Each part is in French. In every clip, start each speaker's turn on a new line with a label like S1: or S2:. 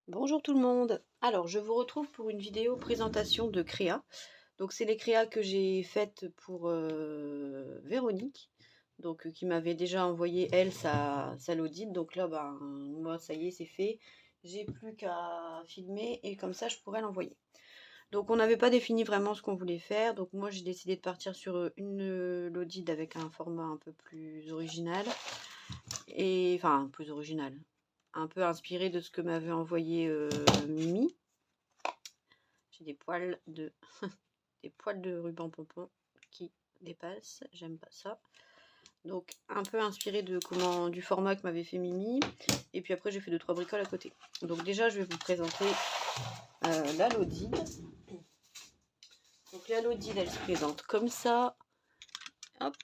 S1: Bonjour tout le monde. Alors, je vous retrouve pour une vidéo présentation de créa. Donc, c'est les créas que j'ai faites pour Véronique, donc qui m'avait déjà envoyé elle sa l'audit. Donc là, ben moi, ça y est, c'est fait. J'ai plus qu'à filmer et comme ça, je pourrais l'envoyer. Donc, on n'avait pas défini vraiment ce qu'on voulait faire. Donc, moi, j'ai décidé de partir sur une l'audit avec un format un peu plus original et enfin plus original, un peu inspiré de ce que m'avait envoyé Mimi. J'ai des poils de ruban pompon qui dépassent, j'aime pas ça. Donc un peu inspiré du format que m'avait fait Mimi. Et puis après j'ai fait 2-3 bricoles à côté. Donc déjà je vais vous présenter la Lodide. Donc la Lodide elle se présente comme ça. Hop.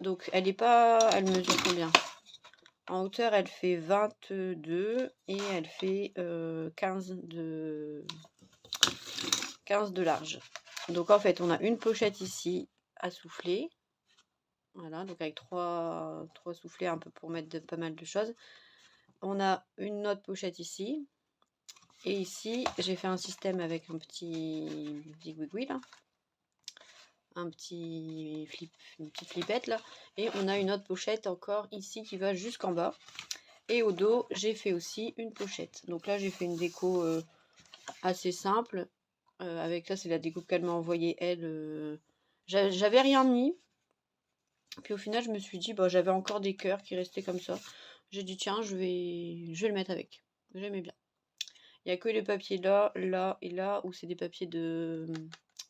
S1: Donc elle mesure combien? En hauteur elle fait 22 et elle fait 15 de large. Donc en fait on a une pochette ici à souffler. Voilà, donc avec trois soufflets un peu pour mettre pas mal de choses. On a une autre pochette ici. Et ici, j'ai fait un système avec un petit zigouigoui là. Une petite flippette là. Et on a une autre pochette encore ici qui va jusqu'en bas. Et au dos, j'ai fait aussi une pochette. Donc là, j'ai fait une déco assez simple. Avec là, c'est la déco qu'elle m'a envoyée elle. J'avais rien mis. Puis au final, je me suis dit, bah, j'avais encore des cœurs qui restaient comme ça. J'ai dit, tiens, je vais le mettre avec. J'aimais bien. Il n'y a que les papiers là, là et là, où c'est des papiers de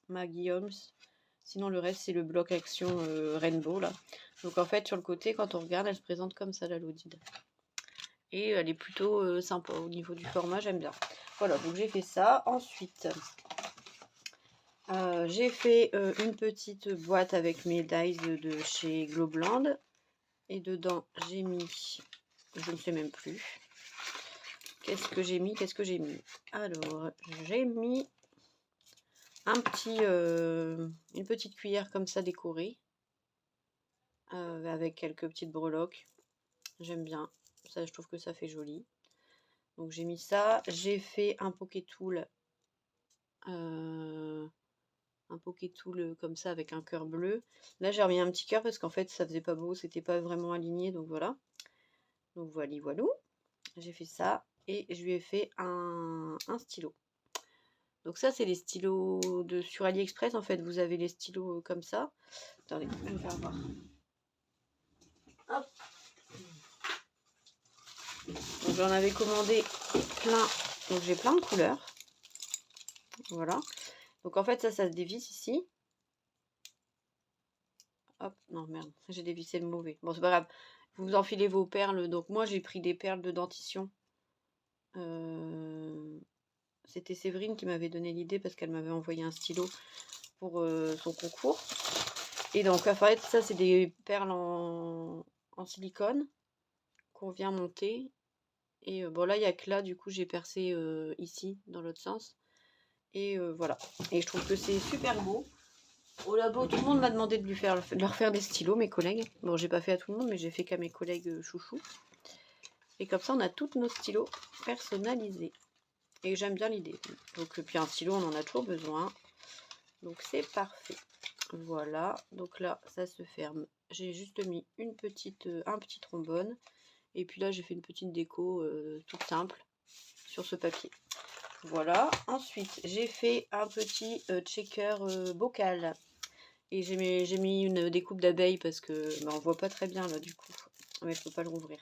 S1: Maggie Holmes. Sinon, le reste, c'est le bloc action Rainbow, là. Donc en fait, sur le côté, quand on regarde, elle se présente comme ça, la Lodide. Et elle est plutôt sympa au niveau du format, j'aime bien. Voilà, donc j'ai fait ça. Ensuite, j'ai fait une petite boîte avec mes dies de chez Globland. Et dedans, j'ai mis, je ne sais même plus. Qu'est-ce que j'ai mis? Alors, j'ai mis une petite cuillère comme ça décorée. Avec quelques petites breloques. J'aime bien. Ça, je trouve que ça fait joli. Donc j'ai mis ça. J'ai fait un Pokétool. Un Pokétool comme ça avec un cœur bleu. Là, j'ai remis un petit cœur parce qu'en fait, ça faisait pas beau. C'était pas vraiment aligné. Donc voilà. Donc voilà. J'ai fait ça. Et je lui ai fait un stylo. Donc ça, c'est les stylos sur AliExpress. En fait, vous avez les stylos comme ça. Attendez, je vais me faire voir. Hop. Donc j'en avais commandé plein. Donc j'ai plein de couleurs. Voilà. Donc en fait, ça se dévisse ici. Hop, non merde, j'ai dévissé le mauvais. Bon, c'est pas grave. Vous enfilez vos perles. Donc moi, j'ai pris des perles de dentition. C'était Séverine qui m'avait donné l'idée parce qu'elle m'avait envoyé un stylo pour son concours. Et donc, en fait, ça, c'est des perles en silicone qu'on vient monter. Et bon, là, il n'y a que là, du coup, j'ai percé ici, dans l'autre sens. Et voilà. Et je trouve que c'est super beau. Au labo, tout le monde m'a demandé de leur faire des stylos, mes collègues. Bon, j'ai pas fait à tout le monde, mais j'ai fait qu'à mes collègues chouchous. Et comme ça, on a tous nos stylos personnalisés. Et j'aime bien l'idée. Donc, puis un stylo, on en a toujours besoin. Donc, c'est parfait. Voilà. Donc là, ça se ferme. J'ai juste mis un petit trombone. Et puis là, j'ai fait une petite déco toute simple sur ce papier. Voilà. Ensuite, j'ai fait un petit checker bocal. Et j'ai mis une découpe d'abeilles parce que on voit pas très bien là du coup. Mais il faut pas le rouvrir.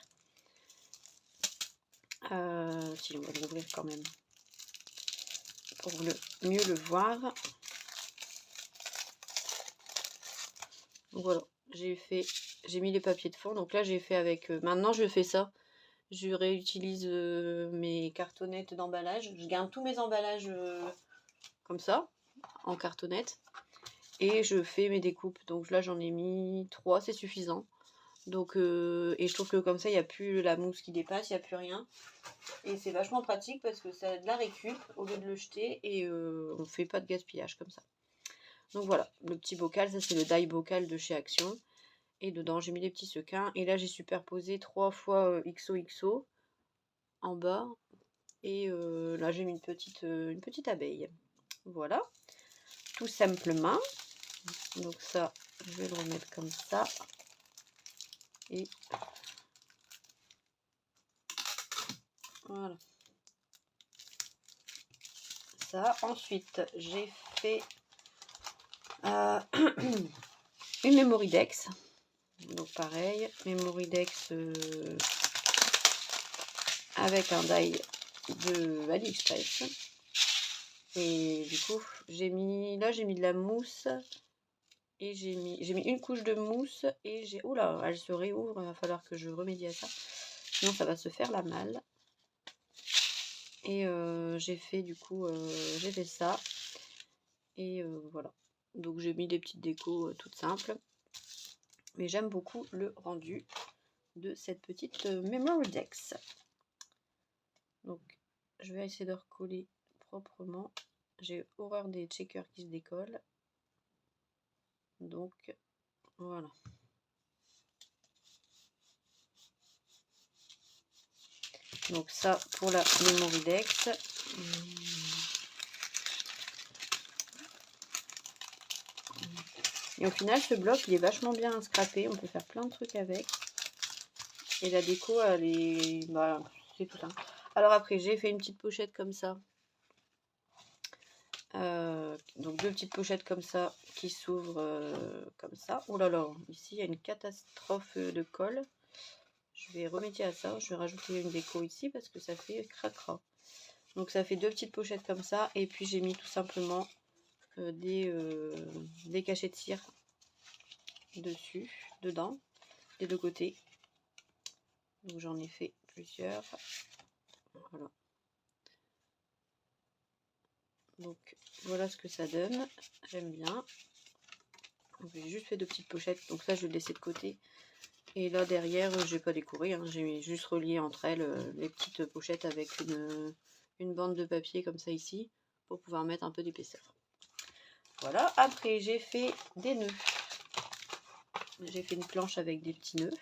S1: Si, on va le rouvrir quand même. Pour mieux le voir. Voilà. J'ai mis les papiers de fond. Donc là j'ai fait avec. Maintenant je fais ça. Je réutilise mes cartonnettes d'emballage. Je garde tous mes emballages comme ça, en cartonnette. Et je fais mes découpes. Donc là j'en ai mis 3, c'est suffisant. Donc, et je trouve que comme ça, il n'y a plus la mousse qui dépasse, il n'y a plus rien. Et c'est vachement pratique parce que ça a de la récup au lieu de le jeter et on ne fait pas de gaspillage comme ça. Donc voilà, le petit bocal, ça c'est le die bocal de chez Action. Et dedans, j'ai mis des petits sequins. Et là, j'ai superposé 3 fois XOXO en bas. Et là j'ai mis une petite abeille. Voilà, tout simplement. Donc ça, je vais le remettre comme ça. Et voilà. Ça. Ensuite, j'ai fait une Mémoridex. Donc pareil, Mémoridex avec un die de AliExpress. Et du coup, j'ai mis de la mousse. Et j'ai mis une couche de mousse. Et j'ai... Oula, elle se réouvre, il va falloir que je remédie à ça. Sinon ça va se faire la malle. Et j'ai fait du coup, j'ai fait ça. Et voilà. Donc j'ai mis des petites décos toutes simples. Mais j'aime beaucoup le rendu de cette petite Mémoridex. Donc je vais essayer de recoller proprement. J'ai horreur des checkers qui se décollent. Donc voilà. Donc ça pour la Mémoridex. Et au final ce bloc il est vachement bien scrappé. On peut faire plein de trucs avec. Et la déco elle est... Voilà, c'est tout ça. Alors après j'ai fait une petite pochette comme ça. Donc deux petites pochettes comme ça qui s'ouvrent comme ça. Oh là là, ici il y a une catastrophe de colle. Je vais remédier à ça. Je vais rajouter une déco ici parce que ça fait cracra. Donc ça fait deux petites pochettes comme ça. Et puis j'ai mis tout simplement des cachets de cire dessus, dedans, des deux côtés. Donc j'en ai fait plusieurs. Voilà. Donc voilà ce que ça donne. J'aime bien. J'ai juste fait deux petites pochettes. Donc ça je vais le laisser de côté. Et là derrière, j'ai pas décoré, hein, j'ai juste relié entre elles les petites pochettes avec une bande de papier comme ça ici, pour pouvoir mettre un peu d'épaisseur. Voilà, après j'ai fait des nœuds. J'ai fait une planche avec des petits nœuds,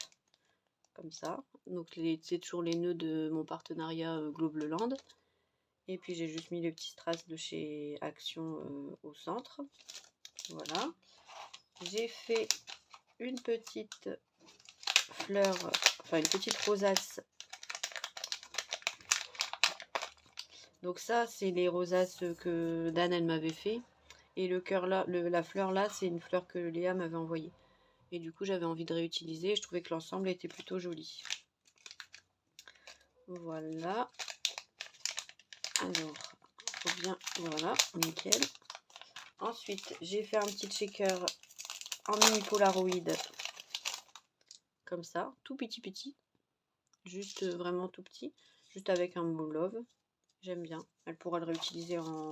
S1: comme ça. Donc c'est toujours les nœuds de mon partenariat Globleland. Et puis j'ai juste mis les petits strass de chez Action au centre. Voilà. J'ai fait une petite fleur, enfin une petite rosace. Donc ça, c'est les rosaces que Dan, elle m'avait fait. Et le cœur là, la fleur là, c'est une fleur que Léa m'avait envoyée. Et du coup, j'avais envie de réutiliser. Je trouvais que l'ensemble était plutôt joli. Voilà. Alors, faut bien... Voilà, nickel. Ensuite, j'ai fait un petit shaker en mini Polaroid. Comme ça, tout petit. Juste vraiment tout petit. Juste avec un mot love. J'aime bien. Elle pourra le réutiliser en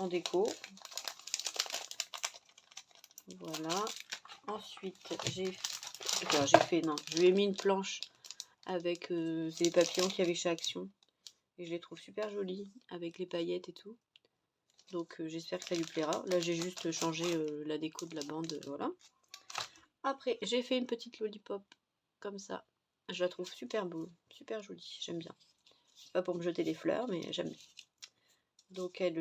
S1: déco. Voilà. Ensuite, je lui ai mis une planche avec les papillons qu'il y avait chez Action. Et je les trouve super jolies, avec les paillettes et tout. Donc j'espère que ça lui plaira. Là, j'ai juste changé la déco de la bande, voilà. Après, j'ai fait une petite lollipop, comme ça. Je la trouve super beau, super jolie, j'aime bien. Pas pour me jeter des fleurs, mais j'aime bien. Donc elle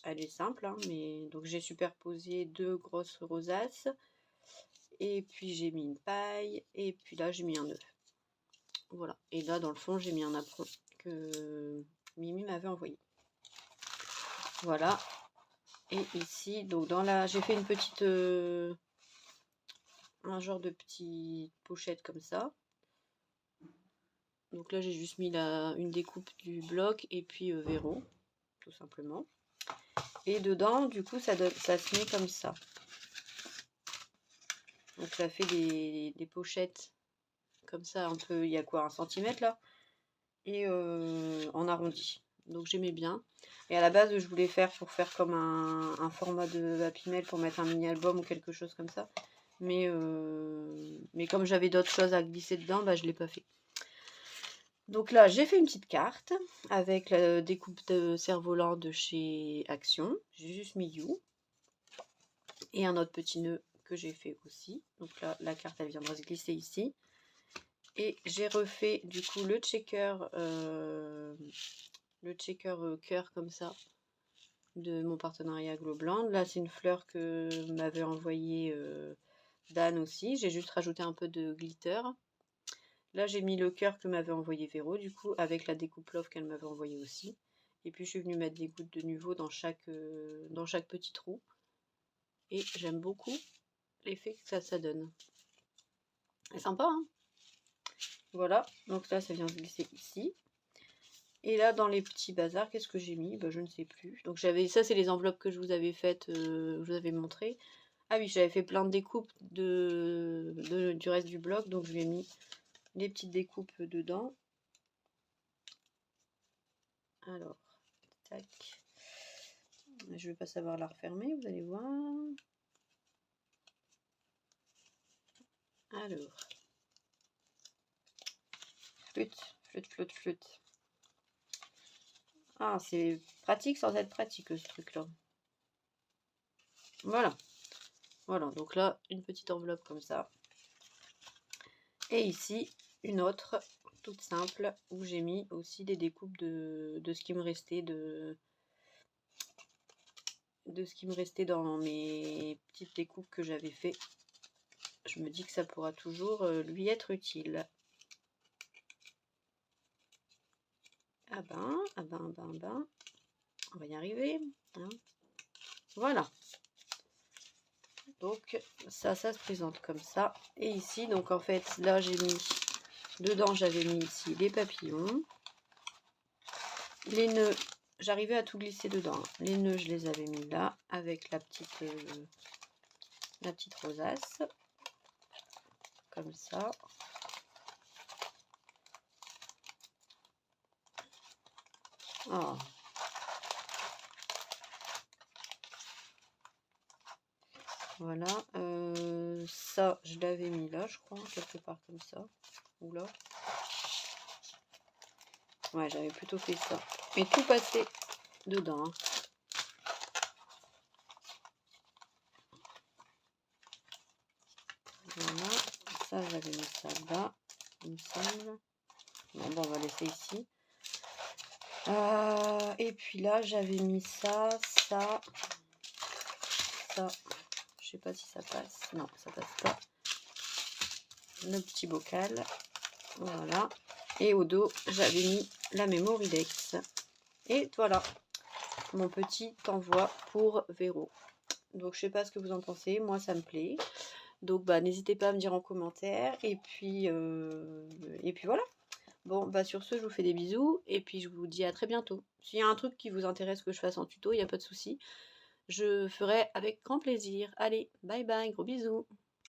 S1: est simple, hein, mais donc j'ai superposé deux grosses rosaces. Et puis j'ai mis une paille. Et puis là j'ai mis un œuf. Voilà. Et là dans le fond j'ai mis un apron que Mimi m'avait envoyé. Voilà. Et ici, donc dans la. J'ai fait une petite. Un genre de petite pochette comme ça. Donc là j'ai juste mis une découpe du bloc et puis verrou, tout simplement. Et dedans, du coup, ça se met comme ça. Donc ça fait des pochettes comme ça, un peu, il y a quoi, 1 centimètre là, et en arrondi. Donc j'aimais bien. Et à la base, je voulais faire pour faire comme un format de Happy Mail pour mettre un mini album ou quelque chose comme ça. Mais comme j'avais d'autres choses à glisser dedans, bah, je ne l'ai pas fait. Donc là, j'ai fait une petite carte avec la découpe de cerf-volant de chez Action. J'ai juste mis You. Et un autre petit nœud que j'ai fait aussi. Donc là, la carte, elle viendra se glisser ici. Et j'ai refait du coup le checker cœur comme ça de mon partenariat Glowland. Là c'est une fleur que m'avait envoyé Dan aussi. J'ai juste rajouté un peu de glitter. Là j'ai mis le cœur que m'avait envoyé Véro du coup avec la découpe love qu'elle m'avait envoyé aussi. Et puis je suis venue mettre des gouttes de Nuvo dans chaque petit trou. Et j'aime beaucoup l'effet que ça donne. C'est sympa, hein? Voilà, donc là ça vient de glisser ici. Et là dans les petits bazars, qu'est-ce que j'ai mis? Bah, je ne sais plus. Donc j'avais, ça c'est les enveloppes que je vous avais faites, je vous avais montré. Ah oui, j'avais fait plein de découpes du reste du bloc, donc je lui ai mis les petites découpes dedans. Alors, tac. Je vais pas savoir la refermer, vous allez voir. Alors, flûte. Ah, c'est pratique sans être pratique ce truc-là. Voilà. Voilà, donc là, une petite enveloppe comme ça. Et ici, une autre, toute simple, où j'ai mis aussi des découpes de ce qui me restait ce qui me restait dans mes petites découpes que j'avais fait. Je me dis que ça pourra toujours lui être utile. Ah ben, on va y arriver. Hein. Voilà. Donc ça se présente comme ça. Et ici, donc en fait, là j'ai mis, dedans j'avais mis ici les papillons. Les nœuds, j'arrivais à tout glisser dedans. Les nœuds, je les avais mis là, avec la petite rosace. Comme ça. Oh. Voilà, ça je l'avais mis là, je crois, quelque part comme ça, ou là. Ouais, j'avais plutôt fait ça. Et tout passé dedans. Hein. Voilà, ça j'avais mis ça là, il me semble. Bon, on va laisser ici. Et puis là, j'avais mis ça. Je sais pas si ça passe. Non, ça passe pas. Le petit bocal. Voilà. Et au dos, j'avais mis la Mémoridex. Et voilà, mon petit envoi pour Véro. Donc, je sais pas ce que vous en pensez. Moi, ça me plaît. Donc, bah, n'hésitez pas à me dire en commentaire. Et puis voilà. Bon, bah sur ce, je vous fais des bisous. Et puis, je vous dis à très bientôt. S'il y a un truc qui vous intéresse que je fasse en tuto, il n'y a pas de souci. Je ferai avec grand plaisir. Allez, bye bye, gros bisous.